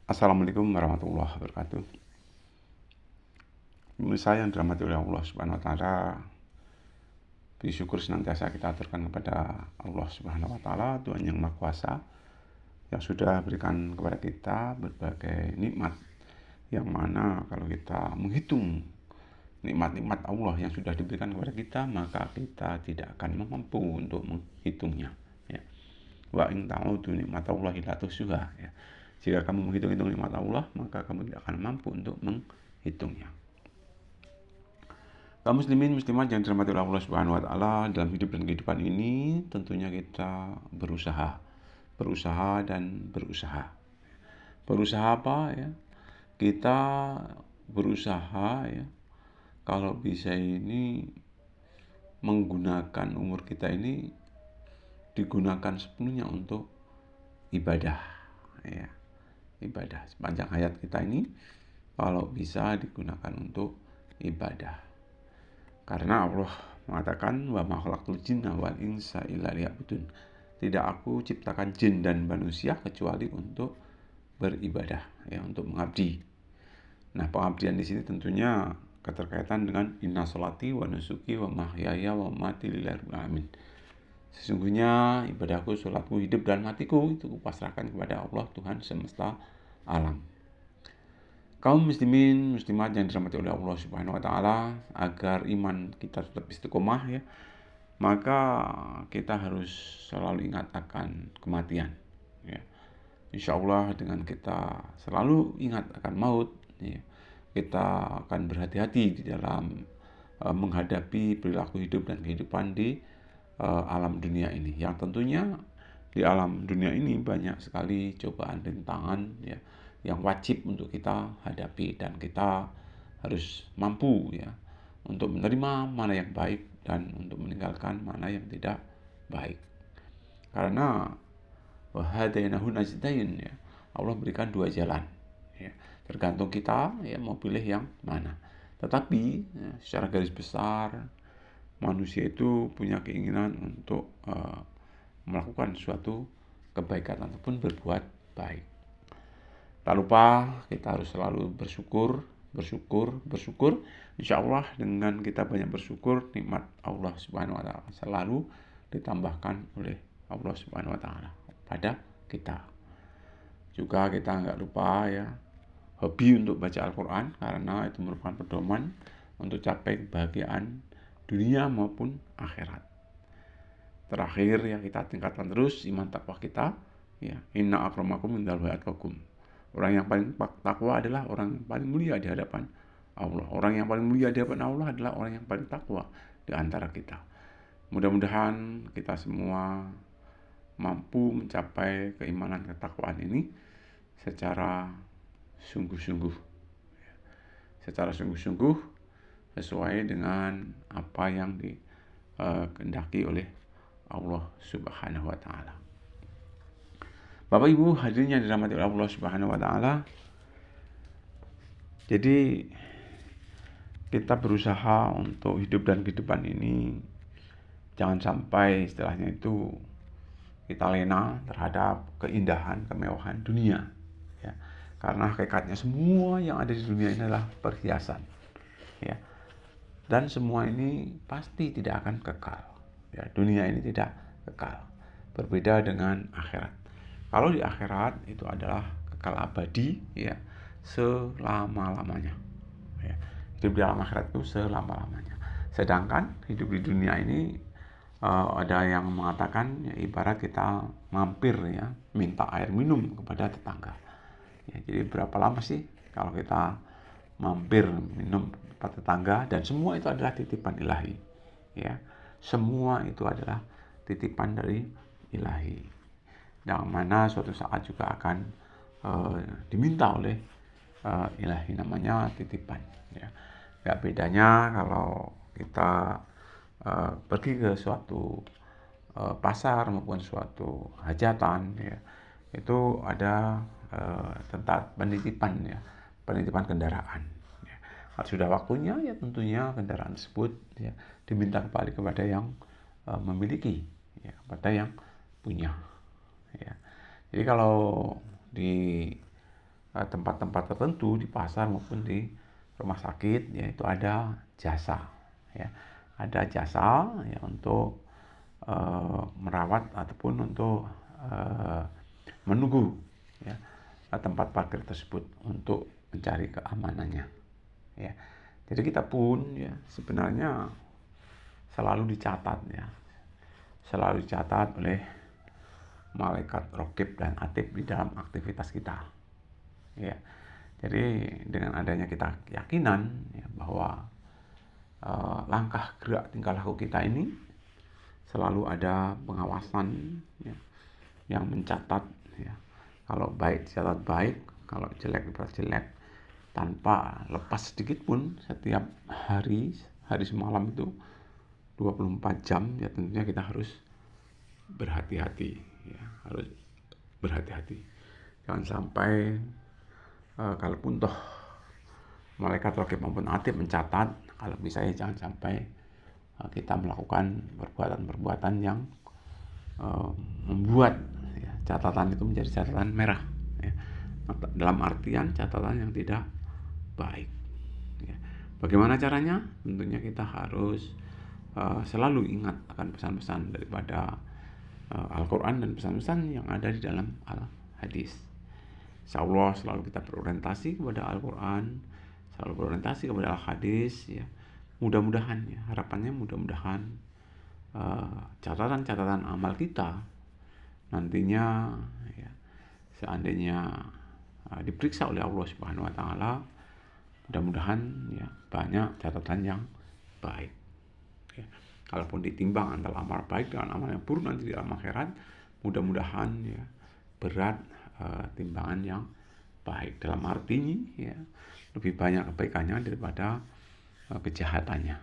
Assalamualaikum warahmatullahi wabarakatuh. Pemirsa yang dirahmati oleh Allah Subhanahu wa taala, bersyukur senantiasa kita aturkan kepada Allah Subhanahu wa taala, Tuhan yang Maha Kuasa, yang sudah berikan kepada kita berbagai nikmat, yang mana kalau kita menghitung nikmat-nikmat Allah yang sudah diberikan kepada kita, maka kita tidak akan mampu untuk menghitungnya, ya. Wa in ta'udu nikmatallahi la tuhsuha, ya. Jika kamu menghitung-hitung nikmat Allah, maka kamu tidak akan mampu untuk menghitungnya. Kaum muslimin muslimat yang dirahmati oleh Allah Subhanahu wa taala, dalam hidup dan kehidupan ini tentunya kita berusaha dan berusaha. Berusaha apa, ya? Kita berusaha, ya, kalau bisa ini menggunakan umur kita ini digunakan sepenuhnya untuk ibadah, ya. Ibadah sepanjang hayat kita ini kalau bisa digunakan untuk ibadah. Karena Allah mengatakan wa ma khalaqtul jinna wal insa illa liya'budun. Tidak aku ciptakan jin dan manusia kecuali untuk beribadah, ya, untuk mengabdi. Nah, pengabdian di sini tentunya keterkaitan dengan inna sholati wa nusuki wa mahyaya wa mamati lillahi rabbil alamin. Sesungguhnya ibadahku, sholatku, hidup dan matiku itu kupasrahkan kepada Allah Tuhan semesta alam. Kaum muslimin muslimat yang dirahmati oleh Allah Subhanahu wa taala, agar iman kita tetap istiqomah, ya, maka kita harus selalu ingat akan kematian, ya. Insya Allah dengan kita selalu ingat akan maut, ya, kita akan berhati-hati di dalam menghadapi perilaku hidup dan kehidupan di alam dunia ini, yang tentunya di alam dunia ini banyak sekali cobaan, rintangan, ya, yang wajib untuk kita hadapi, dan kita harus mampu, ya, untuk menerima mana yang baik dan untuk meninggalkan mana yang tidak baik. Karena wahadainahu najdain, ya, Allah berikan dua jalan, ya, tergantung kita, ya, mau pilih yang mana. Tetapi, ya, secara garis besar manusia itu punya keinginan untuk melakukan suatu kebaikan ataupun berbuat baik. Tak lupa kita harus selalu bersyukur. Insya Allah dengan kita banyak bersyukur, nikmat Allah Subhanahu wa taala selalu ditambahkan oleh Allah Subhanahu wa taala pada kita. Juga kita nggak lupa, ya, hobi untuk baca Al-Quran, karena itu merupakan pedoman untuk capai kebahagiaan dunia maupun akhirat. Terakhir, yang kita tingkatkan terus iman takwa kita, ya, inna akramakum indallahi atqakum. Orang yang paling takwa adalah orang yang paling mulia di hadapan Allah. Orang yang paling mulia di hadapan Allah adalah orang yang paling takwa di antara kita. Mudah-mudahan kita semua mampu mencapai keimanan ketakwaan ini secara sungguh-sungguh, sesuai dengan apa yang dikehendaki oleh Allah Subhanahu wa taala. Bapak Ibu hadirin yang dirahmati oleh Allah Subhanahu wa taala. Jadi kita berusaha untuk hidup dan kehidupan ini jangan sampai istilahnya itu kita lena terhadap keindahan, kemewahan dunia, ya. Karena hakikatnya semua yang ada di dunia ini adalah perhiasan, ya. Dan semua ini pasti tidak akan kekal, ya. Dunia ini tidak kekal. Berbeda dengan akhirat. Kalau di akhirat itu adalah kekal abadi, ya, selama-lamanya, ya. Hidup di alam akhirat itu selama-lamanya. Sedangkan hidup di dunia ini ada yang mengatakan, ya, ibarat kita mampir, ya, minta air minum kepada tetangga, ya. Jadi berapa lama sih kalau kita mampir minum tempat tetangga, dan semua itu adalah titipan ilahi, ya. Semua itu adalah titipan dari ilahi, yang mana suatu saat juga akan diminta oleh ilahi, namanya titipan, ya. Gak bedanya kalau kita pergi ke suatu pasar maupun suatu hajatan, ya, itu ada tentang penitipan, ya, penitipan kendaraan, ya. Kalau sudah waktunya, ya, tentunya kendaraan tersebut, ya, diminta kembali kepada yang memiliki, ya, kepada yang punya, ya. Jadi kalau di tempat-tempat tertentu di pasar maupun di rumah sakit, yaitu ada jasa, ya, ada jasa ya untuk merawat ataupun untuk menunggu, ya, tempat parkir tersebut untuk mencari keamanannya, ya. Jadi kita pun ya sebenarnya selalu dicatat, ya, selalu dicatat oleh malaikat raqib dan atid di dalam aktivitas kita, ya. Jadi dengan adanya kita keyakinan ya, bahwa langkah gerak tingkah laku kita ini selalu ada pengawasan, ya, yang mencatat, ya. Kalau baik dicatat baik, kalau jelek dicatat jelek, tanpa lepas sedikit pun setiap hari semalam itu 24 jam, ya tentunya kita harus berhati-hati, ya, harus berhati-hati. Jangan sampai kalaupun toh malaikat raqib maupun atid mencatat, kalau bisa ya jangan sampai kita melakukan perbuatan-perbuatan yang membuat ya, catatan itu menjadi catatan merah, ya. Dalam artian catatan yang tidak baik, ya. Bagaimana caranya? Tentunya kita harus selalu ingat akan pesan-pesan daripada Al-Quran dan pesan-pesan yang ada di dalam Al-Hadis. Insyaallah selalu kita berorientasi kepada Al-Quran, selalu berorientasi kepada Al-Hadis, ya. Mudah-mudahan, ya, harapannya mudah-mudahan catatan-catatan amal kita nantinya, ya, seandainya diperiksa oleh Allah Subhanahu wa taala, mudah-mudahan ya banyak catatan yang baik, ya. Kalaupun ditimbang antara amal baik dengan amal yang buruk nanti di dalam akhirat, mudah-mudahan ya berat timbangan yang baik, dalam artinya ya lebih banyak kebaikannya daripada kejahatannya,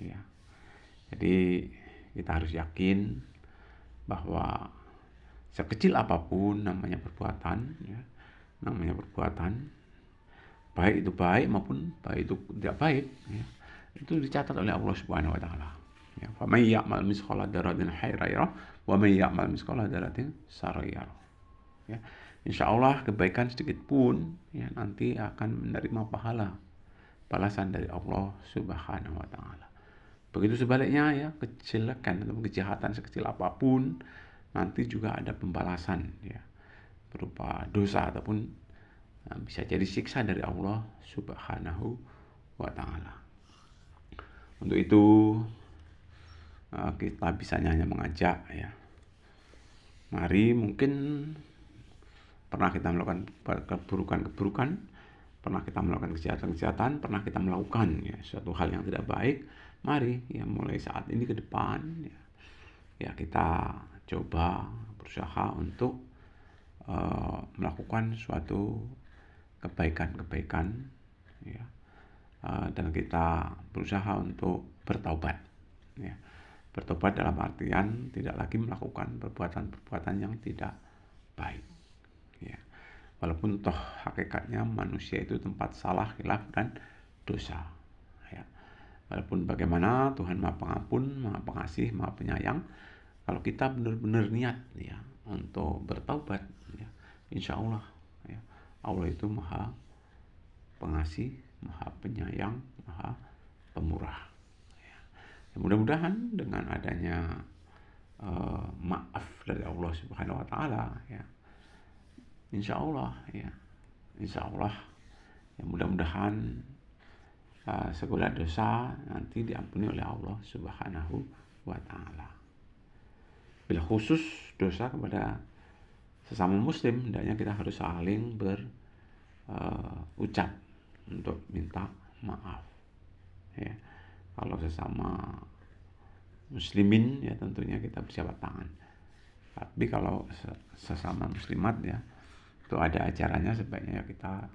ya. Jadi kita harus yakin bahwa sekecil apapun namanya perbuatan, ya, namanya perbuatan, baik itu baik maupun baik itu tidak baik, ya, itu dicatat oleh Allah Subhanahu wa taala. Ya, fa may ya'mal mithqala dzarratin khairan yarah wa may ya'mal mithqala dzarratin syarran yarah. Ya, insyaallah kebaikan sedikit pun ya nanti akan menerima pahala balasan dari Allah Subhanahu wa taala. Begitu sebaliknya ya, kejelekan atau kejahatan sekecil apapun nanti juga ada pembalasan, ya, berupa dosa ataupun bisa jadi siksa dari Allah Subhanahu wa taala. Untuk itu kita bisa hanya mengajak, ya. Mari, mungkin pernah kita melakukan keburukan-keburukan, pernah kita melakukan kejahatan-kejahatan, pernah kita melakukan ya suatu hal yang tidak baik. Mari ya mulai saat ini ke depan ya kita coba berusaha untuk melakukan suatu kebaikan-kebaikan, ya, dan kita berusaha untuk bertaubat, ya. Bertobat dalam artian tidak lagi melakukan perbuatan-perbuatan yang tidak baik, ya. Walaupun toh hakikatnya manusia itu tempat salah, khilaf dan dosa, ya. Walaupun bagaimana Tuhan Maha Pengampun, Maha Pengasih, Maha Penyayang, kalau kita benar-benar niat ya untuk bertaubat, ya, insya Allah ya, Allah itu Maha Pengasih, Maha Penyayang, Maha Pemurah, ya. Ya, mudah-mudahan dengan adanya maaf dari Allah Subhanahu wa taala, ya, insya Allah ya, insya Allah ya, mudah-mudahan segala dosa nanti diampuni oleh Allah Subhanahu wa taala. Bila khusus dosa kepada sesama muslim, hendaknya kita harus saling berucap untuk minta maaf, ya. Kalau sesama muslimin ya tentunya kita berjabat tangan. Tapi kalau sesama muslimat ya itu ada ajarannya, sebaiknya kita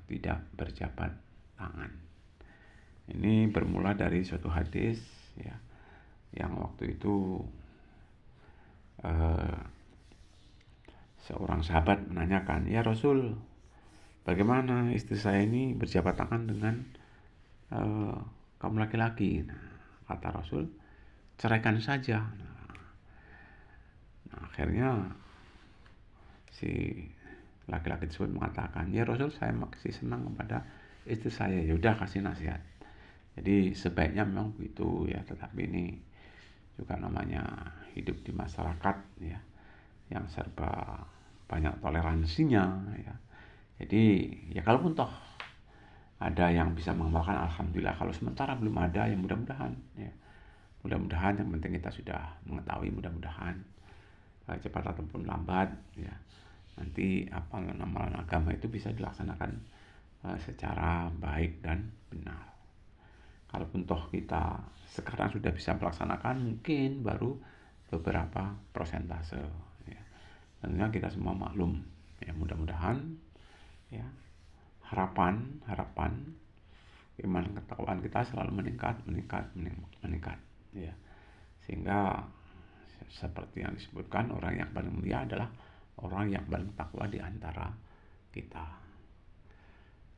tidak berjabat tangan. Ini bermula dari suatu hadis ya, yang waktu itu seorang sahabat menanyakan, "Ya Rasul, bagaimana istri saya ini berjabat tangan dengan kaum laki-laki?" Nah, kata Rasul, "Ceraikan saja." Nah, akhirnya si Laki-laki tersebut mengatakan, ya Rasul, saya masih senang kepada istri saya. Ya udah, kasih nasihat. Jadi sebaiknya memang begitu ya, tetapi ini juga namanya hidup di masyarakat ya, yang serba banyak toleransinya ya. Jadi ya kalaupun toh ada yang bisa mengamalkan, alhamdulillah. Kalau sementara belum ada, ya mudah-mudahan ya. Mudah-mudahan, yang penting kita sudah mengetahui, mudah-mudahan cepat ataupun lambat ya, nanti amalan agama itu bisa dilaksanakan secara baik dan benar. Kalaupun toh kita sekarang sudah bisa melaksanakan, mungkin baru beberapa persentase ya. Tentunya kita semua maklum ya, mudah-mudahan ya, harapan iman ketakwaan kita selalu meningkat ya, sehingga seperti yang disebutkan, orang yang paling mulia adalah orang yang paling takwa di antara kita.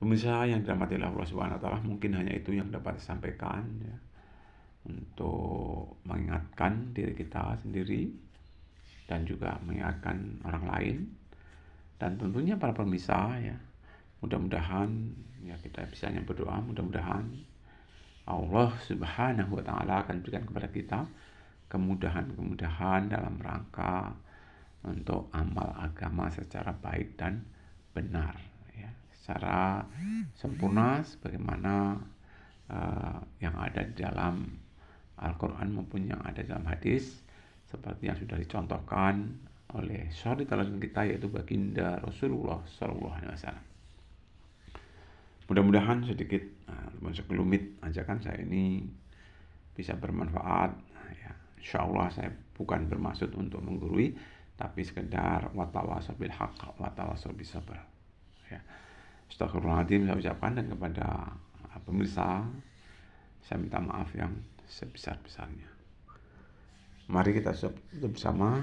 Pemirsa yang dirahmati Allah Subhanahu wa taala, mungkin hanya itu yang dapat disampaikan ya, untuk mengingatkan diri kita sendiri dan juga mengingatkan orang lain, dan tentunya para pemirsa ya, mudah-mudahan ya kita bisa hanya berdoa, mudah-mudahan Allah Subhanahu wa taala akan berikan kepada kita kemudahan dalam rangka untuk amal agama secara baik dan benar ya, secara sempurna sebagaimana yang ada di dalam Al-Quran maupun yang ada dalam hadis, seperti yang sudah dicontohkan oleh suri teladan kita, yaitu baginda Rasulullah SAW. Mudah-mudahan sedikit sekelumit ajakan saya ini bisa bermanfaat ya. Insyaallah saya bukan bermaksud untuk menggurui, tapi sekedar watawasau bil haqq watawasau bis sabr ya. Astagfirullahaladzim saya ucapkan, dan kepada pemirsa saya minta maaf yang sebesar-besarnya. Mari kita tutup bersama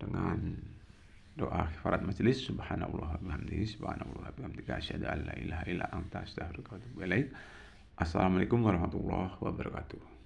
dengan doa kifarat majelis. Subhanallah bihamdihi, subhanallah bihamdika, asyhadu an la ilaha illa anta, astaghfiruka wa atubu ilaik. Assalamualaikum warahmatullahi wabarakatuh.